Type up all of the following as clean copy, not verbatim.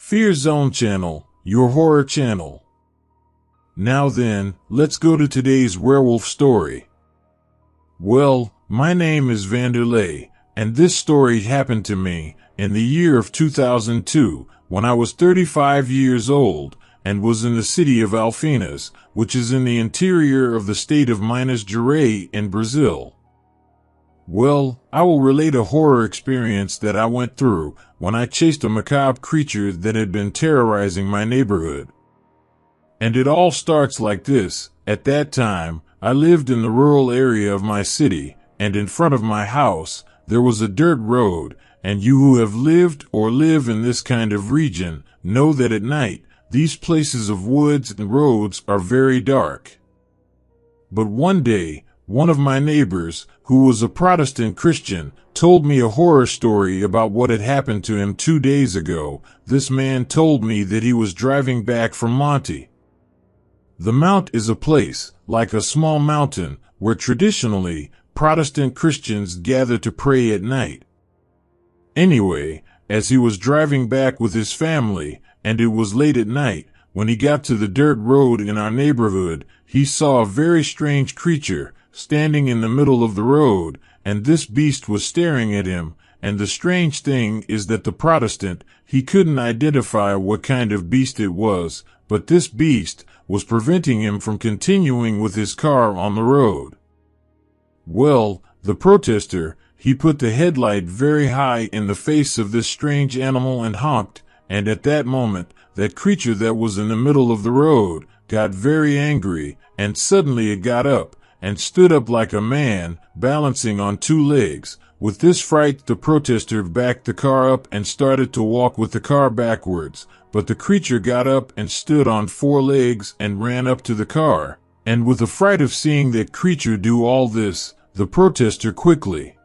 Fear Zone Channel, your horror channel. Now then, let's go to today's werewolf story. Well, my name is Vanderlei, and this story happened to me in the year of 2002 when I was 35 years old and was in the city of Alfenas, which is in the interior of the state of Minas Gerais in Brazil. Well, I will relate a horror experience that I went through when I chased a macabre creature that had been terrorizing my neighborhood. And it all starts like this. At that time, I lived in the rural area of my city, and in front of my house, there was a dirt road, and you who have lived or live in this kind of region know that at night, these places of woods and roads are very dark. But one day, one of my neighbors, who was a Protestant Christian, told me a horror story about what had happened to him 2 days ago. This man told me that he was driving back from Monte. The Mount is a place, like a small mountain, where traditionally, Protestant Christians gather to pray at night. Anyway, as he was driving back with his family, and it was late at night, when he got to the dirt road in our neighborhood, he saw a very strange creature standing in the middle of the road, and this beast was staring at him, and the strange thing is that the Protestant, he couldn't identify what kind of beast it was, but this beast was preventing him from continuing with his car on the road. Well, the protester, he put the headlight very high in the face of this strange animal and honked, and at that moment, that creature that was in the middle of the road got very angry, and suddenly it got up and stood up like a man, balancing on 2 legs. With this fright, the protester backed the car up and started to walk with the car backwards, but the creature got up and stood on 4 legs and ran up to the car, and with the fright of seeing that creature do all this, the protester quickly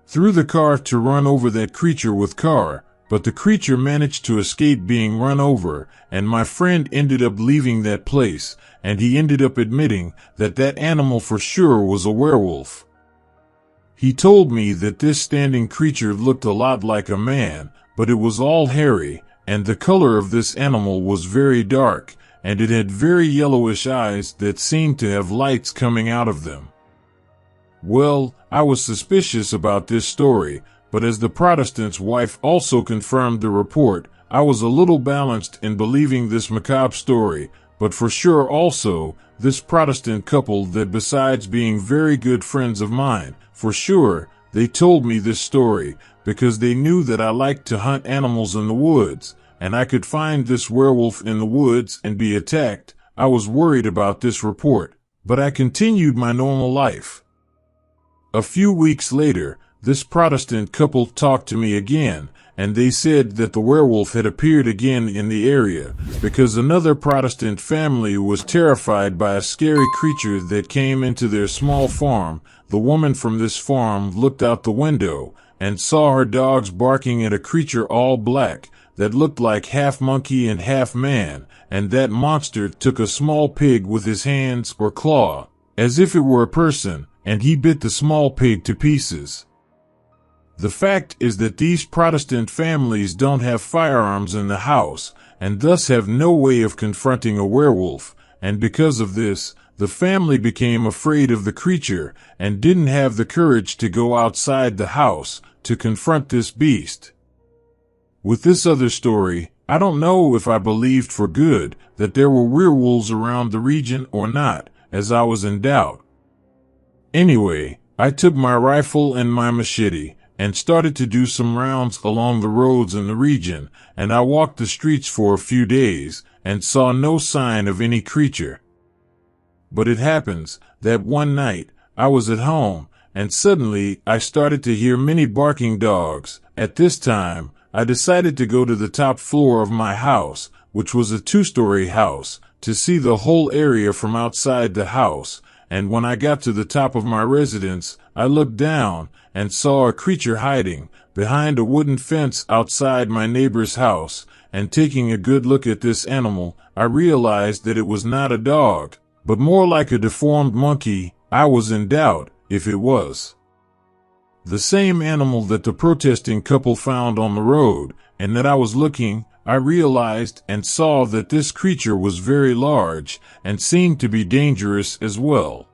threw the car to run over that creature with car, but the creature managed to escape being run over, and my friend ended up leaving that place, and he ended up admitting that that animal for sure was a werewolf. He told me that this standing creature looked a lot like a man, but it was all hairy, and the color of this animal was very dark, and it had very yellowish eyes that seemed to have lights coming out of them. Well, I was suspicious about this story, but as the Protestant's wife also confirmed the report, I was a little balanced in believing this macabre story, but for sure also, this Protestant couple that besides being very good friends of mine, for sure, they told me this story, because they knew that I liked to hunt animals in the woods, and I could find this werewolf in the woods and be attacked. I was worried about this report, but I continued my normal life. A few weeks later, this Protestant couple talked to me again, and they said that the werewolf had appeared again in the area, because another Protestant family was terrified by a scary creature that came into their small farm. The woman from this farm looked out the window and saw her dogs barking at a creature all black that looked like half monkey and half man, and that monster took a small pig with his hands or claw, as if it were a person, and he bit the small pig to pieces. The fact is that these Protestant families don't have firearms in the house, and thus have no way of confronting a werewolf, and because of this, the family became afraid of the creature, and didn't have the courage to go outside the house to confront this beast. With this other story, I don't know if I believed for good that there were werewolves around the region or not, as I was in doubt. Anyway, I took my rifle and my machete, and started to do some rounds along the roads in the region, and I walked the streets for a few days, and saw no sign of any creature. But it happens that one night, I was at home, and suddenly I started to hear many barking dogs. At this time, I decided to go to the top floor of my house, which was a 2-story house, to see the whole area from outside the house, and when I got to the top of my residence, I looked down and saw a creature hiding behind a wooden fence outside my neighbor's house, and taking a good look at this animal, I realized that it was not a dog, but more like a deformed monkey. I was in doubt if it was the same animal that the protesting couple found on the road, and that I was looking I realized and saw that this creature was very large and seemed to be dangerous as well.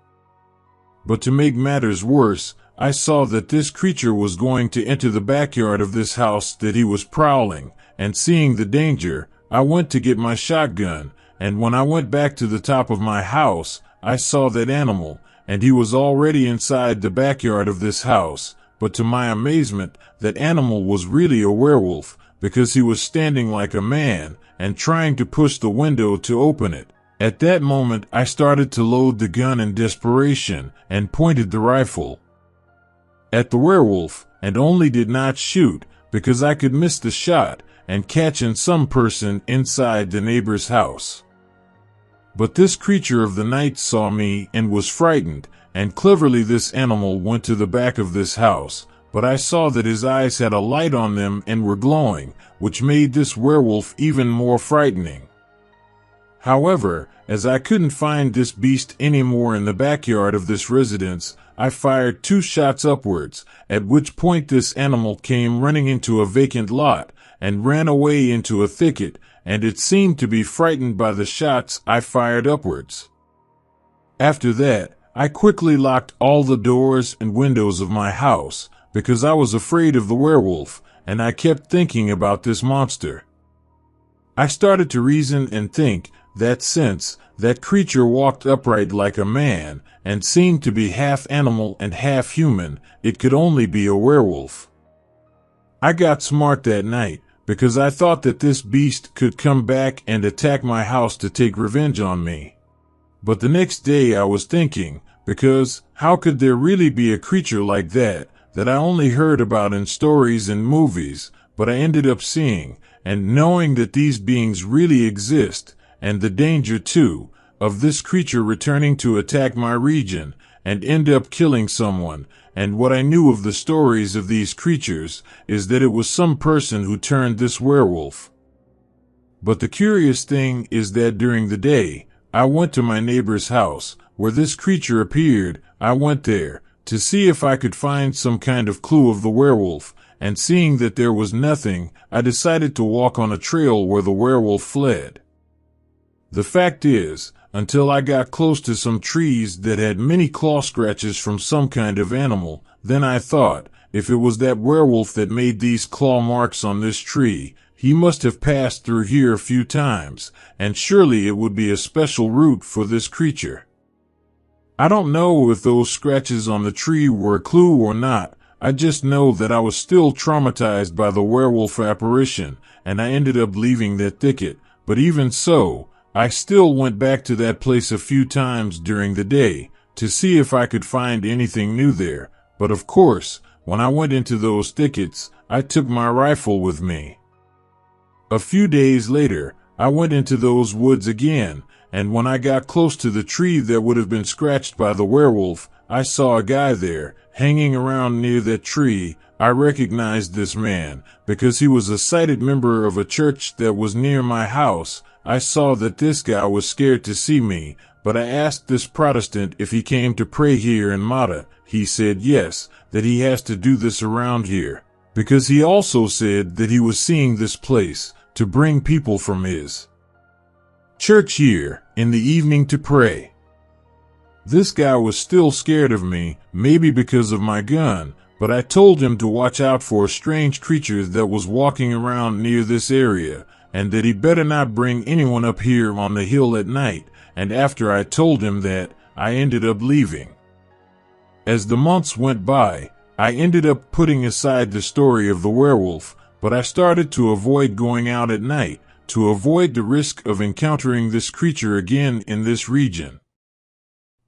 But to make matters worse, I saw that this creature was going to enter the backyard of this house that he was prowling, and seeing the danger, I went to get my shotgun, and when I went back to the top of my house, I saw that animal, and he was already inside the backyard of this house. But to my amazement, that animal was really a werewolf, because he was standing like a man and trying to push the window to open it. At that moment, I started to load the gun in desperation and pointed the rifle at the werewolf, and only did not shoot because I could miss the shot and catch in some person inside the neighbor's house. But this creature of the night saw me and was frightened, and cleverly this animal went to the back of this house, but I saw that his eyes had a light on them and were glowing, which made this werewolf even more frightening. However, as I couldn't find this beast anymore in the backyard of this residence, I fired 2 shots upwards, at which point this animal came running into a vacant lot and ran away into a thicket, and it seemed to be frightened by the shots I fired upwards. After that, I quickly locked all the doors and windows of my house, because I was afraid of the werewolf, and I kept thinking about this monster. I started to reason and think that since that creature walked upright like a man and seemed to be half animal and half human, it could only be a werewolf. I got smart that night, because I thought that this beast could come back and attack my house to take revenge on me. But the next day I was thinking, because how could there really be a creature like that I only heard about in stories and movies, but I ended up seeing, and knowing that these beings really exist, and the danger, too, of this creature returning to attack my region and end up killing someone. And what I knew of the stories of these creatures is that it was some person who turned this werewolf. But the curious thing is that during the day, I went to my neighbor's house, where this creature appeared. I went there to see if I could find some kind of clue of the werewolf, and seeing that there was nothing, I decided to walk on a trail where the werewolf fled. The fact is, until I got close to some trees that had many claw scratches from some kind of animal, then I thought, if it was that werewolf that made these claw marks on this tree, he must have passed through here a few times, and surely it would be a special route for this creature. I don't know if those scratches on the tree were a clue or not. I just know that I was still traumatized by the werewolf apparition, and I ended up leaving that thicket. But even so, I still went back to that place a few times during the day to see if I could find anything new there. But of course, when I went into those thickets, I took my rifle with me. A few days later, I went into those woods again, and when I got close to the tree that would have been scratched by the werewolf, I saw a guy there, hanging around near that tree. I recognized this man, because he was a sighted member of a church that was near my house. I saw that this guy was scared to see me, but I asked this Protestant if he came to pray here in Mata. He said yes, that he has to do this around here, because he also said that he was seeing this place to bring people from his church here in the evening to pray. This guy was still scared of me, maybe because of my gun, but I told him to watch out for a strange creature that was walking around near this area, and that he better not bring anyone up here on the hill at night. And after I told him that, I ended up leaving. As the months went by, I ended up putting aside the story of the werewolf, but I started to avoid going out at night, to avoid the risk of encountering this creature again in this region.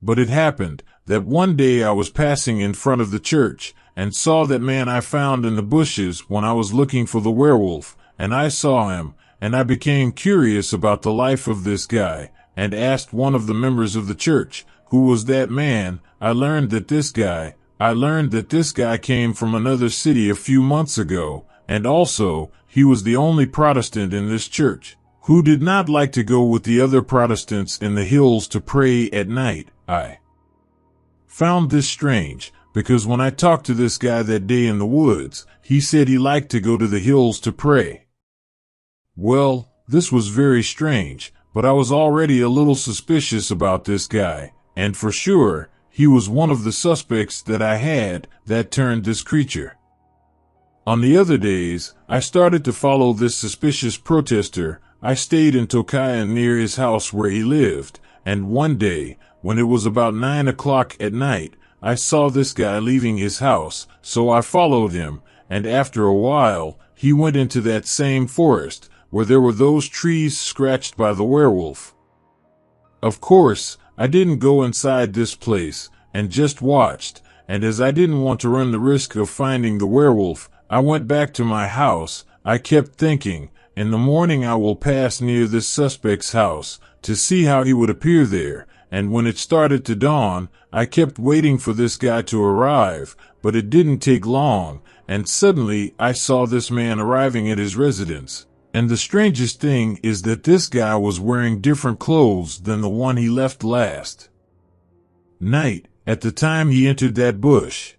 But it happened that one day I was passing in front of the church and saw that man I found in the bushes when I was looking for the werewolf, and I saw him, and I became curious about the life of this guy, and asked one of the members of the church, who was that man. I learned that this guy came from another city a few months ago, and also, he was the only Protestant in this church who did not like to go with the other Protestants in the hills to pray at night. I found this strange, because when I talked to this guy that day in the woods, he said he liked to go to the hills to pray. Well, this was very strange, but I was already a little suspicious about this guy, and for sure, he was one of the suspects that I had that turned this creature. On the other days, I started to follow this suspicious protester. I stayed in Tokyo near his house where he lived, and one day, when it was about 9 o'clock at night, I saw this guy leaving his house, so I followed him, and after a while, he went into that same forest, where there were those trees scratched by the werewolf. Of course, I didn't go inside this place, and just watched, and as I didn't want to run the risk of finding the werewolf, I went back to my house. I kept thinking, in the morning I will pass near this suspect's house, to see how he would appear there, and when it started to dawn, I kept waiting for this guy to arrive, but it didn't take long, and suddenly I saw this man arriving at his residence. And the strangest thing is that this guy was wearing different clothes than the one he left last night, at the time he entered that bush.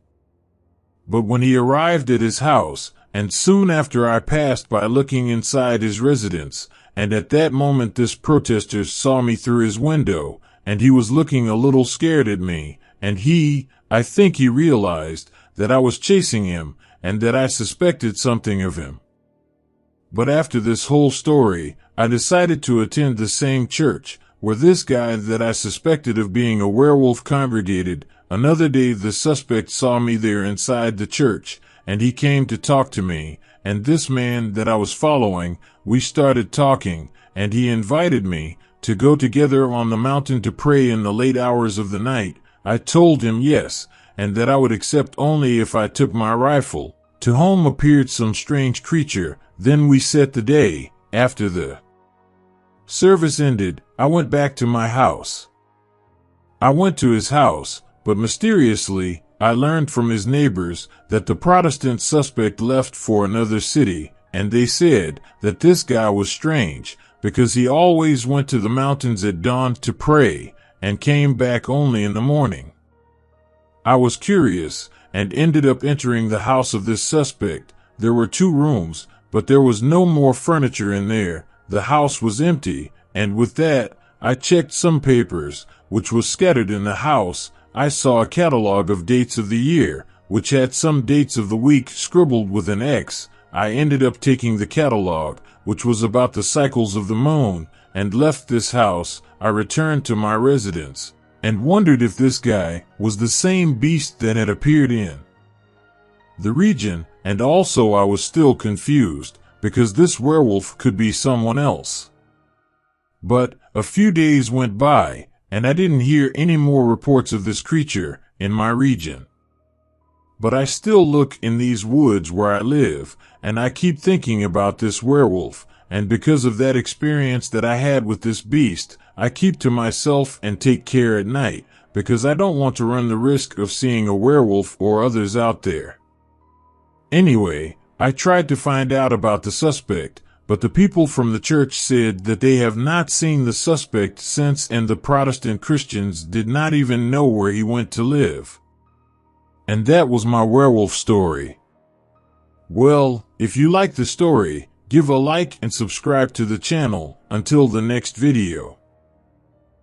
But when he arrived at his house, and soon after I passed by looking inside his residence, and at that moment this protester saw me through his window, and he was looking a little scared at me, and I think he realized that I was chasing him, and that I suspected something of him. But after this whole story, I decided to attend the same church, where this guy that I suspected of being a werewolf congregated. Another day the suspect saw me there inside the church, and he came to talk to me, and this man that I was following, we started talking, and he invited me to go together on the mountain to pray in the late hours of the night. I told him yes, and that I would accept only if I took my rifle. To whom appeared some strange creature. Then we set the day. After the service ended, I went back to my house. I went to his house, but mysteriously, I learned from his neighbors that the Protestant suspect left for another city, and they said that this guy was strange, because he always went to the mountains at dawn to pray, and came back only in the morning. I was curious, and ended up entering the house of this suspect. There were 2 rooms, but there was no more furniture in there. The house was empty, and with that, I checked some papers, which was scattered in the house. I saw a catalog of dates of the year, which had some dates of the week scribbled with an X. I ended up taking the catalog, which was about the cycles of the moon, and left this house. I returned to my residence, and wondered if this guy was the same beast that had appeared in the region, and also I was still confused, because this werewolf could be someone else. But a few days went by, and I didn't hear any more reports of this creature in my region. But I still look in these woods where I live, and I keep thinking about this werewolf, and because of that experience that I had with this beast, I keep to myself and take care at night, because I don't want to run the risk of seeing a werewolf or others out there. Anyway, I tried to find out about the suspect, but the people from the church said that they have not seen the suspect since, and the Protestant Christians did not even know where he went to live. And that was my werewolf story. Well, if you like the story, give a like and subscribe to the channel. Until the next video.